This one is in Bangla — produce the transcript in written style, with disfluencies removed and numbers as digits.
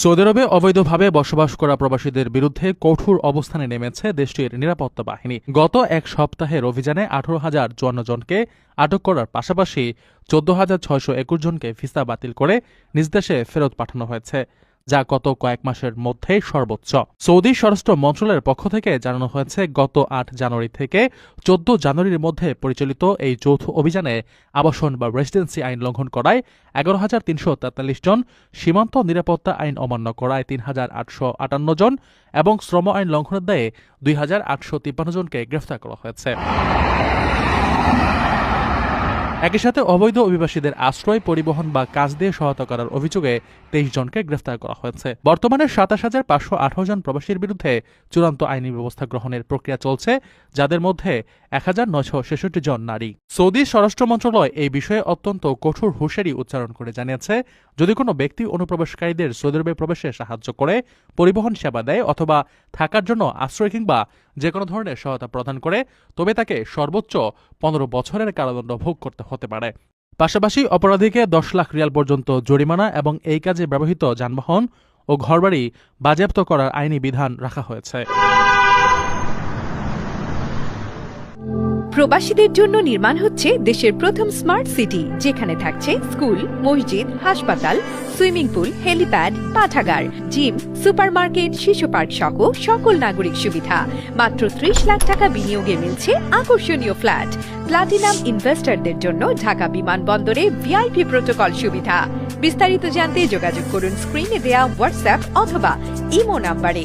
সৌদি আরবে অবৈধভাবে বসবাস করা প্রবাসীদের বিরুদ্ধে কঠোর অবস্থানে নেমেছে দেশটির নিরাপত্তা বাহিনী। গত এক সপ্তাহের অভিযানে 18,054 জনকে আটক করার পাশাপাশি 14,621 জনকে ভিসা বাতিল করে নিজ দেশে ফেরত পাঠানো হয়েছে, যা গত কয়েক মাসের মধ্যে সর্বোচ্চ। সৌদি স্বরাষ্ট্র মন্ত্রণালয়ের পক্ষ থেকে জানানো হয়েছে, গত 8 জানুয়ারি থেকে 14 জানুয়ারির মধ্যে পরিচালিত এই যৌথ অভিযানে আবাসন বা রেসিডেন্সি আইন লঙ্ঘন করায় 11,343 জন, সীমান্ত নিরাপত্তা আইন অমান্য করায় 3,858 জন এবং শ্রম আইন লঙ্ঘনের দায়ে 2,853 জনকে গ্রেফতার করা হয়েছে। একই সাথে অবৈধ অভিবাসীদের আশ্রয়, পরিবহন বা কাজ দিয়ে সহায়তা করার অভিযোগে 23 জনকে গ্রেফতার করা হয়েছে। বর্তমানে 27,518 জন প্রবাসীর বিরুদ্ধে চূড়ান্ত আইনি ব্যবস্থা গ্রহণের প্রক্রিয়া চলছে, যাদের মধ্যে 1,966 জন নারী। সৌদি স্বরাষ্ট্র মন্ত্রণালয় এই বিষয়ে অত্যন্ত কঠোর হুঁশিয়ারি উচ্চারণ করে জানিয়েছে, যদি কোনো ব্যক্তি অনুপ্রবেশকারীদের সৌদি আরবে প্রবেশে সাহায্য করে, পরিবহন সেবা দেয় অথবা থাকার জন্য আশ্রয় কিংবা যে কোনো ধরনের সহায়তা প্রদান করে, তবে তাকে সর্বোচ্চ 15 বছরের কারাদণ্ড ভোগ করতে হতে পারে। পাশাপাশি অপরাধীকে 10 লাখ রিয়াল পর্যন্ত জরিমানা এবং এই কাজে ব্যবহৃত যানবাহন ও ঘরবাড়ি বাজেয়াপ্ত করার আইনি বিধান রাখা হয়েছে। প্রবাসীদের জন্য নির্মাণ হচ্ছে দেশের প্রথম স্মার্ট সিটি, যেখানে থাকছে স্কুল, মসজিদ, হাসপাতাল, সুইমিং পুল, হেলিপ্যাড, পাঠাগার, জিম, সুপারমার্কেট, শিশু পার্ক সহ সকল নাগরিক সুবিধা। মাত্র 30 লাখ টাকা বিনিয়োগে মিলছে আকর্ষণীয় ফ্ল্যাট। প্লাটিনাম ইনভেস্টরদের জন্য ঢাকা বিমানবন্দরে ভিআইপি প্রোটোকল সুবিধা। বিস্তারিত জানতে যোগাযোগ করুন স্ক্রিনে দেয়া হোয়াটসঅ্যাপ অথবা ইমো নাম্বারে।